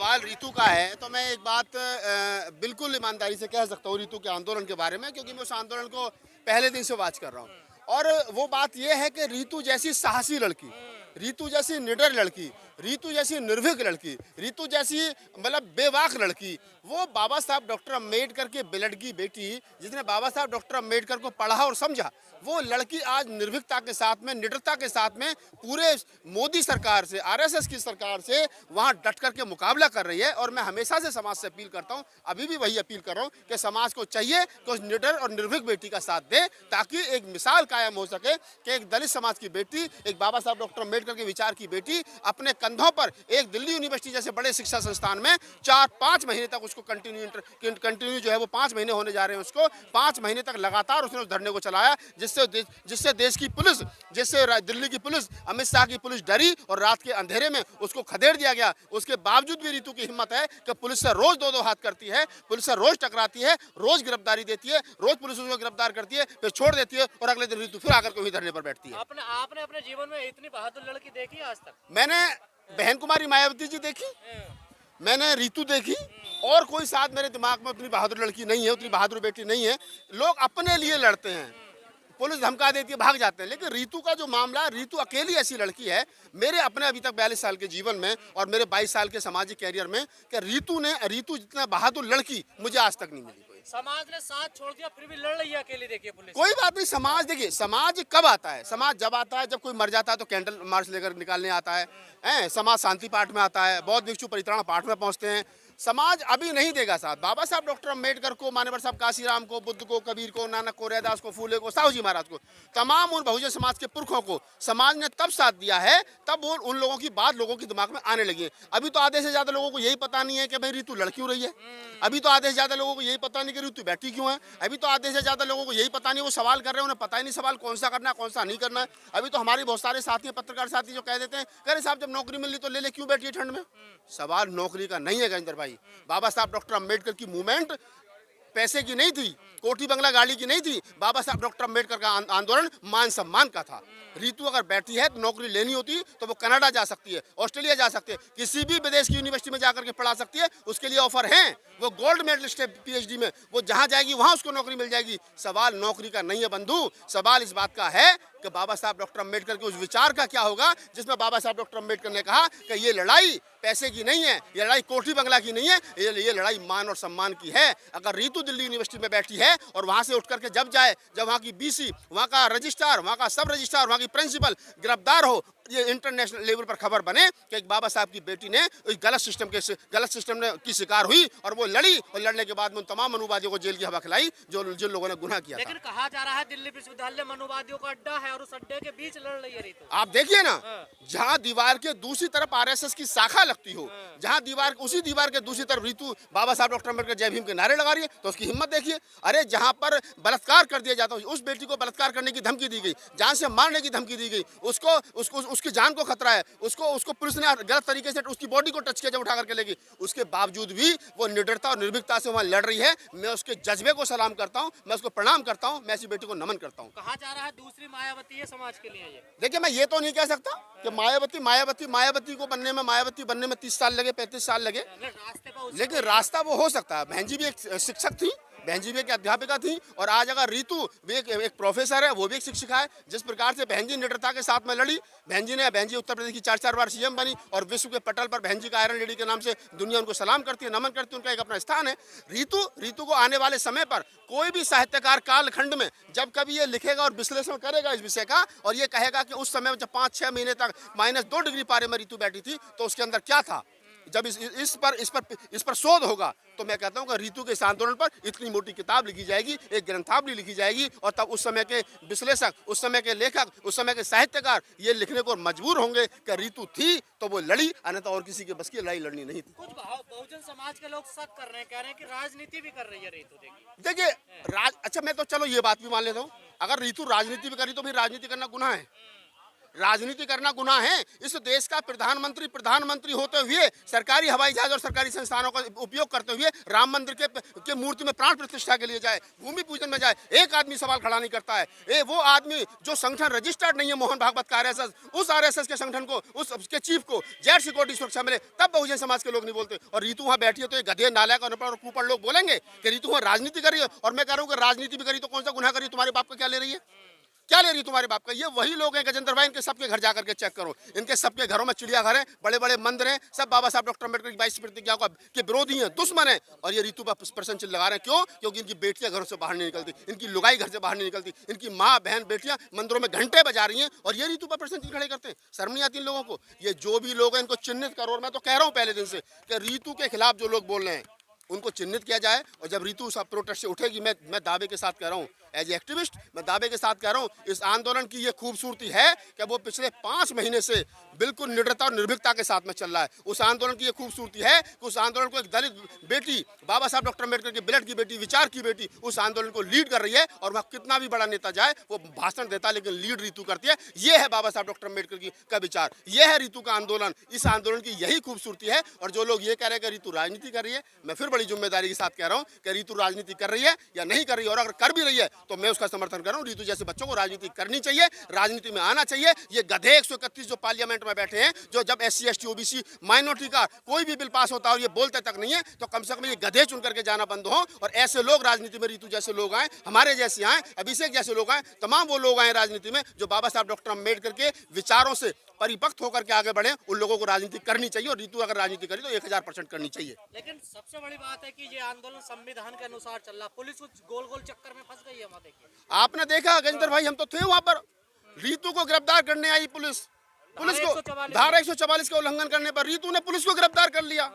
सवाल ऋतु का है तो मैं एक बात बिल्कुल ईमानदारी से कह सकता हूँ ऋतु के आंदोलन के बारे में, क्योंकि मैं उस आंदोलन को पहले दिन से वॉच कर रहा हूँ। और वो बात ये है कि ऋतु जैसी साहसी लड़की, ऋतु जैसी निडर लड़की, ऋतु जैसी निर्भीक लड़की, ऋतु जैसी मतलब बेबाक लड़की, वो बाबा साहब डॉक्टर अम्बेडकर के बिलडगी बेटी, जिसने बाबा साहब डॉक्टर अम्बेडकर को पढ़ा और समझा, वो लड़की आज निर्भीकता के साथ में, निडरता के साथ में पूरे मोदी सरकार से, आरएसएस की सरकार से वहाँ डट करके मुकाबला कर रही है। और मैं हमेशा से समाज से अपील करता हूँ, अभी भी वही अपील कर रहा हूँ कि समाज को चाहिए कि उस निडर और निर्भीक बेटी का साथ दे, ताकि एक मिसाल कायम हो सके कि एक दलित समाज की बेटी, एक बाबा साहब डॉक्टर अम्बेडकर के विचार की बेटी अपने कंधों पर एक दिल्ली यूनिवर्सिटी जैसे बड़े शिक्षा संस्थान में 4-5 महीने तक उसको कंटिन्यू जो है वो 5 महीने होने जा रहे हैं, उसको 5 महीने तक लगातार उसने उस धरने को चलाया, जिससे देश की पुलिस, जिससे दिल्ली की पुलिस, अमित शाह की पुलिस डरी और रात के अंधेरे में उसको खदेड़ दिया गया। उसके बावजूद भी ऋतु की हिम्मत है कि पुलिस से रोज दो हाथ करती है, पुलिस से रोज टकराती है, रोज गिरफ्तारी देती है, रोज पुलिस उसको गिरफ्तार करती है, फिर छोड़ देती है और अगले दिन ऋतु फिर आकर के वही धरने पर बैठती है। आपने अपने जीवन में इतनी बहादुर लड़की देखी आज तक? मैंने बहन कुमारी मायावती जी देखी, मैंने ऋतु देखी, और कोई साथ मेरे दिमाग में उतनी बहादुर लड़की नहीं है, उतनी बहादुर बेटी नहीं है। लोग अपने लिए लड़ते हैं, पुलिस धमका देती है, भाग जाते हैं, लेकिन ऋतु का जो मामला, ऋतु अकेली ऐसी लड़की है मेरे अपने अभी तक 42 साल के जीवन में और मेरे 22 साल के सामाजिक कैरियर में, कि ऋतु जितना बहादुर लड़की मुझे आज तक नहीं मिली। समाज ने साथ छोड़ दिया फिर भी लड़ रही है अकेली, देखिए पुलिस। कोई बात नहीं, समाज देखिए, समाज कब आता है? समाज जब आता है जब कोई मर जाता है तो कैंडल मार्च लेकर निकालने आता है, समाज शांति पाठ में आता है, बौद्ध भिक्षु परित्राण पाठ में पहुंचते हैं। समाज अभी नहीं देगा साथ। बाबा साहब डॉक्टर अम्बेडकर को, मान्यवर साहब काशीराम को, बुद्ध को, कबीर को, नानक को, रैदास को, फूले को, साहू जी महाराज को, तमाम उन बहुजन समाज के पुरखों को समाज ने तब साथ दिया है, तब वो उन लोगों की बात लोगों के दिमाग में आने लगी है। अभी तो आधे से ज्यादा लोगों को यही पता नहीं है कि भाई ऋतु लड़ क्यों रही है। अभी तो आधे से ज्यादा लोगों को यही पता नहीं कि ऋतु बैठी क्यों है। अभी तो आधे से ज्यादा लोगों को यही पता नहीं, वो सवाल कर रहे हैं, उन्हें पता ही नहीं सवाल कौन सा करना है, कौन सा नहीं करना है। अभी तो हमारे बहुत सारे साथी, पत्रकार साथी जो कह देते हैं, कह रहे साहब जब नौकरी मिल ली तो ले ले, क्यों बैठी है ठंड में। सवाल नौकरी का नहीं है गजेंद्र भाई। बाबा साहब डॉक्टर अम्बेडकर की मूवमेंट पैसे की नहीं थी, कोठी बंगला गाड़ी की नहीं थी। बाबा साहब डॉक्टर अम्बेडकर का आंदोलन मान सम्मान का था। ऋतु अगर बैठी है तो नौकरी लेनी होती तो वो कनाडा जा सकती है, ऑस्ट्रेलिया जा सकती है, किसी भी विदेश की यूनिवर्सिटी में जाकर के पढ़ा सकती है, उसके लिए ऑफर है। वो गोल्ड मेडलिस्ट है पीएचडी में, वो जहां जाएगी वहां उसको नौकरी मिल जाएगी। सवाल नौकरी का नहीं है बंधु, सवाल इस बात का है कि बाबा साहब डॉक्टर अम्बेडकर के उस विचार का क्या होगा जिसमें बाबा साहब डॉक्टर अम्बेडकर ने कहा कि ये लड़ाई पैसे की नहीं है, ये लड़ाई कोठी बंगला की नहीं है, ये लड़ाई मान और सम्मान की है। अगर ऋतु दिल्ली यूनिवर्सिटी में बैठी है और वहां से उठ करके जब जाए, जब वहां की बीसी, वहां का रजिस्ट्रार, वहां का सब रजिस्ट्रार, वहां की प्रिंसिपल गिरफ्तार हो, ये इंटरनेशनल लेवल पर खबर बने कि एक बाबा साहब की बेटी ने गलत सिस्टम की शिकार हुई और वो लड़ी, और लड़ने के बाद में उन तमाम मनुवादियों को जेल की हवा खिलाई जिन लोगों ने गुनाह किया। लेकिन कहा जा रहा है दिल्ली विश्वविद्यालय मनुवादियों का अड्डा है और उस अड्डे के बीच लड़ रही है ऋतु। आप देखिए ना, जहां दीवार के दूसरी तरफ आरएसएस की शाखा लगती हो, जहां उसी दीवार के दूसरी तरफ ऋतु बाबा साहब डॉक्टर अम्बेडकर जय भीम के नारे लगा रही है, तो उसकी हिम्मत देखिए। अरे जहां पर बलात्कार कर दिया जाता है, उस बेटी को बलात्कार करने की धमकी दी गई, जान से मारने की धमकी दी गई, उसकी जान को खतरा है, उसको पुलिस ने गलत तरीके से उसकी बॉडी को टच किया जब उठा करके लेगी, उसके बावजूद भी वो निडरता और निर्भीकता से वहां लड़ रही है। मैं उसके जज्बे को सलाम करता हूं, मैं उसको प्रणाम करता हूं, मैं ऐसी बेटी को नमन करता हूं। कहा जा रहा है दूसरी मायावती है समाज के लिए। ये देखिए, मैं ये तो नहीं कह सकता कि मायावती को बनने में 30 साल लगे, 35 साल लगे, लेकिन रास्ता वो हो सकता है। बहन जी भी एक शिक्षक थी, बहन जी भी एक अध्यापिका थी, और आज अगर ऋतु भी एक प्रोफेसर है, वो भी एक शिक्षिका है। जिस प्रकार से बहन जी निडरता के साथ में लड़ी, बहन जी उत्तर प्रदेश की 4-4 बार सीएम बनी, और विश्व के पटल पर बहन जी का आयरन लेडी के नाम से दुनिया उनको सलाम करती है, नमन करती है, उनका एक अपना स्थान है। ऋतु को आने वाले समय पर कोई भी साहित्यकार कालखंड में जब कभी ये लिखेगा और विश्लेषण करेगा इस विषय का, और ये कहेगा कि उस समय जब 5-6 महीने तक -2 डिग्री पारे में ऋतु बैठी थी तो उसके अंदर क्या था, जब इस पर शोध होगा, तो मैं कहता हूं कि ऋतु के इस आंदोलन पर इतनी मोटी किताब लिखी जाएगी, एक ग्रंथावली लिखी जाएगी, और तब उस समय के विश्लेषक, उस समय के लेखक, उस समय के साहित्यकार ये लिखने को मजबूर होंगे कि ऋतु थी तो वो लड़ी, अन्यथा और किसी के बस की लड़ाई लड़नी नहीं थी। कुछ बहुजन समाज के लोग शक कर रहे हैं, कह रहे हैं कि राजनीति भी कर रही है ऋतु। देखिए, अच्छा, मैं तो चलो ये बात भी मान लेता हूँ, अगर ऋतु राजनीति भी करी तो भी राजनीति करना गुनाह है। राजनीति करना गुनाह है? इस देश का प्रधानमंत्री होते हुए सरकारी हवाई जहाज और सरकारी संस्थानों का उपयोग करते हुए राम मंदिर के मूर्ति में प्राण प्रतिष्ठा के लिए जाए, भूमि पूजन में जाए, एक आदमी सवाल खड़ा नहीं करता है। वो आदमी जो संगठन रजिस्टर्ड नहीं है मोहन भागवत का आरएसएस, उस आरएसएस के संगठन को, उसके चीफ को जेड सिक्योरिटी सुरक्षा मिले, तब बहुजन समाज के लोग नहीं बोलते। और रीतू वहां बैठी है तो ये गधे नालायक और ऊपर लोग बोलेंगे कि रीतू वहां राजनीति कर रही है। और मैं कह रहा हूँ कि राजनीति भी करी तो कौन सा गुनाह करी? तुम्हारे बाप का क्या ले रही है? क्या ले रही है तुम्हारे बाप का? ये वही लोग हैं गजेंद्र भाई, इनके सबके घर जाकर के चेक करो। इनके सबके घरों में चिड़ियाघर है, बड़े बड़े मंदिर हैं, सब बाबा साहब डॉक्टर अम्बेडकर की 22 प्रतिज्ञा के विरोधी हैं, दुश्मन हैं। और ये रीतू पर प्रश्न चिन्ह लगा रहे हैं। क्यों? क्योंकि इनकी बेटियां घरों से बाहर नहीं निकलती, इनकी लुगाई घर से बाहर नहीं निकलती, इनकी माँ बहन बेटियां मंदिरों में घंटे बजा रही हैं और ये रीतू पर प्रश्न चिन्ह खड़े करते हैं। शर्म नहीं आती इन लोगों को? ये जो भी लोग हैं इनको चिन्हित करो। और मैं तो कह रहा हूँ पहले दिन से कि रीतू के खिलाफ जो लोग बोल रहे हैं उनको चिन्हित किया जाए। और जब रीतू सब प्रोटेस्ट से उठेगी, मैं दावे के साथ कह रहा हूँ, एज एक्टिविस्ट मैं दावे के साथ कह रहा हूँ, इस आंदोलन की ये खूबसूरती है कि वो पिछले 5 महीने से बिल्कुल निडरता और निर्भीकता के साथ में चल रहा है। उस आंदोलन की ये खूबसूरती है कि उस आंदोलन को एक दलित बेटी, बाबा साहब डॉक्टर अम्बेडकर की ब्लड की बेटी, विचार की बेटी, उस आंदोलन को लीड कर रही है। और वह कितना भी बड़ा नेता जाए वो भाषण देता है, लेकिन लीड रीतू करती है। ये है बाबा साहब डॉक्टर अम्बेडकर का विचार, ये है रीतू का आंदोलन। इस आंदोलन की यही खूबसूरती है। और जो लोग ये कह रहे हैं कि रीतू राजनीति कर रही है, मैं फिर बड़ी जिम्मेदारी के साथ कह रहा हूँ कि रीतू राजनीति कर रही है या नहीं कर रही है। और अगर कर भी रही है तो मैं उसका समर्थन कर रहा हूँ। रीतू जैसे बच्चों को राजनीति करनी चाहिए, राजनीति में आना चाहिए। ये गधे 131 जो पार्लियामेंट में बैठे हैं, जो जब SC ST OBC माइनॉरिटी का कोई भी बिल पास होता है और ये बोलते तक नहीं है, तो कम से कम ये गधे चुन करके जाना बंद हो और ऐसे लोग राजनीति में, रीतू जैसे लोग आए, हमारे जैसे आए, अभिषेक जैसे लोग आए, तमाम वो लोग आए राजनीति में जो बाबा साहब डॉक्टर अम्बेडकर के विचारों से परिपक्व होकर के आगे बढ़े। उन लोगों को राजनीति करनी चाहिए और रीतू अगर राजनीति करी तो 1000% करनी चाहिए। लेकिन सबसे बड़ी बात है कि ये आंदोलन संविधान के अनुसार चल रहा, पुलिस कुछ गोल गोल चक्कर में फंस गई है। वहाँ देखिए, आपने देखा गजेंद्र भाई, हम तो थे वहां पर, रीतू को गिरफ्तार करने आई पुलिस को धारा 144 का उल्लंघन करने पर रीतू ने पुलिस को गिरफ्तार कर लिया।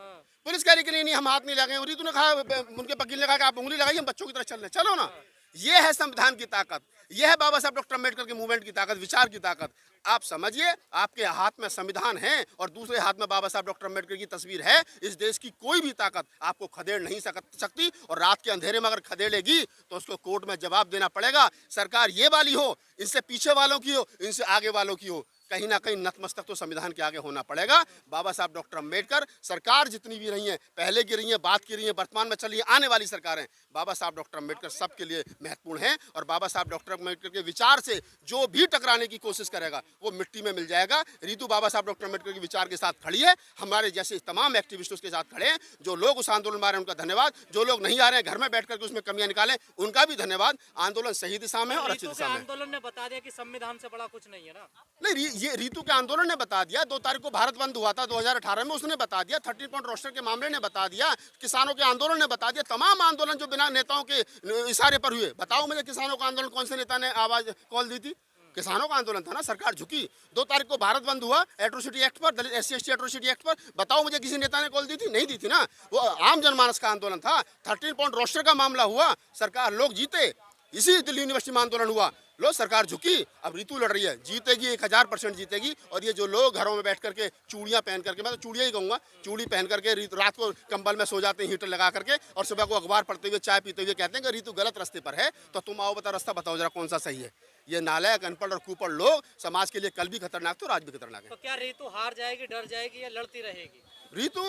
पुलिस कह रही कि नहीं हम हाथ नहीं लगाए। रीतू ने कहा, उनके वकील ने कहा कि आप उंगली लगाइए, हम बच्चों की तरह चल रहे, चलो ना। ये है संविधान की ताकत, यह है बाबा साहब डॉक्टर अम्बेडकर के मूवमेंट की ताकत, विचार की ताकत। आप समझिए, आपके हाथ में संविधान है और दूसरे हाथ में बाबा साहब डॉक्टर अम्बेडकर की तस्वीर है। इस देश की कोई भी ताकत आपको खदेड़ नहीं सकती। और रात के अंधेरे में अगर खदेड़ेगी तो उसको कोर्ट में जवाब देना पड़ेगा। सरकार ये वाली हो, इनसे पीछे वालों की हो, इनसे आगे वालों की हो, कहीं ना कहीं नतमस्तक तो संविधान के आगे होना पड़ेगा। बाबा साहब डॉक्टर अम्बेडकर, सरकार जितनी भी रही है, पहले की रही है, बात की रही है, वर्तमान में चली आने वाली सरकारें, बाबा साहब डॉक्टर अम्बेडकर सबके लिए महत्वपूर्ण है। और बाबा साहब डॉक्टर अम्बेडकर के विचार से जो भी टकराने की कोशिश करेगा वो मिट्टी में मिल जाएगा। रीतू बाबा साहब डॉक्टर अम्बेडकर के विचार के साथ खड़ी है, हमारे जैसे तमाम एक्टिविस्ट उसके साथ खड़े हैं। जो लोग उस आंदोलन में आ रहे हैं उनका धन्यवाद, जो लोग नहीं आ रहे हैं घर में बैठ करके उसमें कमियां निकालें उनका भी धन्यवाद। आंदोलन सही दिशा में है और अच्छी दिशा में। आंदोलन ने बता दिया कि संविधान से बड़ा कुछ नहीं है ना। नहीं, ये रीतू के आंदोलन ने बता दिया। 2 तारीख को भारत बंद हुआ था 2018 में, उसने बता दिया। 13 पॉइंट रोस्टर के मामले ने बता दिया, किसानों के आंदोलन ने बता दिया, तमाम आंदोलन जो बिना नेताओं के इशारे पर हुए। बताओ मुझे, किसानों का आंदोलन कौन से नेता ने आवाज कॉल दी थी? किसानों का आंदोलन था ना, सरकार झुकी। 2 तारीख को भारत बंद हुआ एट्रोसिटी एक्ट पर, दलित SC ST एट्रोसिटी एक्ट पर। बताओ मुझे किसी नेता ने कॉल दी थी? नहीं दी थी ना। वो आम जनमानस का आंदोलन था। 13 पॉइंट रोस्टर का मामला हुआ, सरकार, लोग जीते। इसी दिल्ली यूनिवर्सिटी में आंदोलन हुआ, लो सरकार झुकी। अब रीतू लड़ रही है, जीतेगी, 1000% जीतेगी। और ये जो लोग घरों में बैठ करके चूड़ियां पहन करके, मैं तो चूड़ियां ही कहूँगा, चूड़ी पहन करके रात को कंबल में सो जाते हैं हीटर लगा करके, और सुबह को अखबार पढ़ते हुए, चाय पीते हुए कहते हैं कि रीतू गलत रास्ते पर है। तो तुम आओ, रास्ता बताओ जरा कौन सा सही है। ये नालायक, अनपढ़ और कुपढ़ लोग समाज के लिए कल भी खतरनाक थे और आज भी खतरनाक है। तो क्या रीतू हार जाएगी, डर जाएगी या लड़ती रहेगी? रीतू,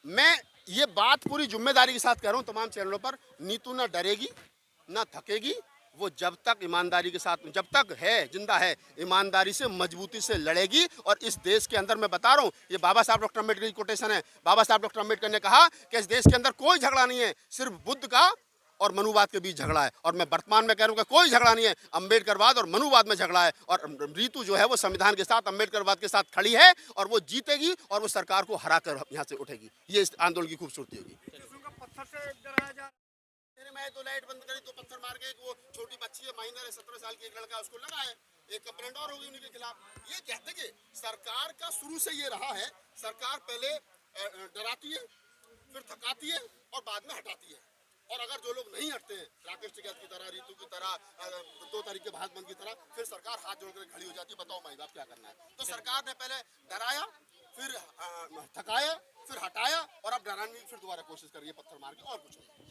मैं ये बात पूरी जिम्मेदारी के साथ कह रहा हूँ तमाम चैनलों पर, नीतू ना डरेगी ना थकेगी। वो जब तक ईमानदारी के साथ, जब तक है, जिंदा है, ईमानदारी से, मजबूती से लड़ेगी। और इस देश के अंदर मैं बता रहा हूँ, ये बाबा साहब डॉक्टर अम्बेडकर की कोटेशन है। बाबा साहब डॉक्टर अम्बेडकर ने कहा कि इस देश के अंदर कोई झगड़ा नहीं है, सिर्फ बुद्ध का और मनुवाद के बीच झगड़ा है। और मैं वर्तमान में कह रहा हूँ कि कोई झगड़ा नहीं है, अम्बेडकरवाद और मनुवाद में झगड़ा है। और रीतू जो है वो संविधान के साथ, अम्बेडकरवाद के साथ खड़ी है और वो जीतेगी और वो सरकार को हरा कर यहाँ से उठेगी। ये इस आंदोलन की खूबसूरती होगी। मैं तो लाइट बंद करी तो पत्थर मार के, वो छोटी बच्ची है, माइनर है, 17 साल की, एक लड़का उसको लगा है, एक कंप्लेंट और होगी उनके खिलाफ। ये कहते कि सरकार का शुरू से ये रहा है, सरकार पहले डराती है, फिर थकाती है और बाद में हटाती है। और अगर जो लोग नहीं हटते हैं, राकेश टिकैत की तरह, रीतू की तरह, 2 तारीख के भारत बंद की तरह, फिर सरकार हाथ जोड़ कर खड़ी हो जाती है। बताओ माई बाप क्या करना है। तो सरकार ने पहले डराया, फिर थकाया, फिर हटाया और अब डराने की फिर दोबारा कोशिश कर रही है पत्थर मार के, और कुछ नहीं।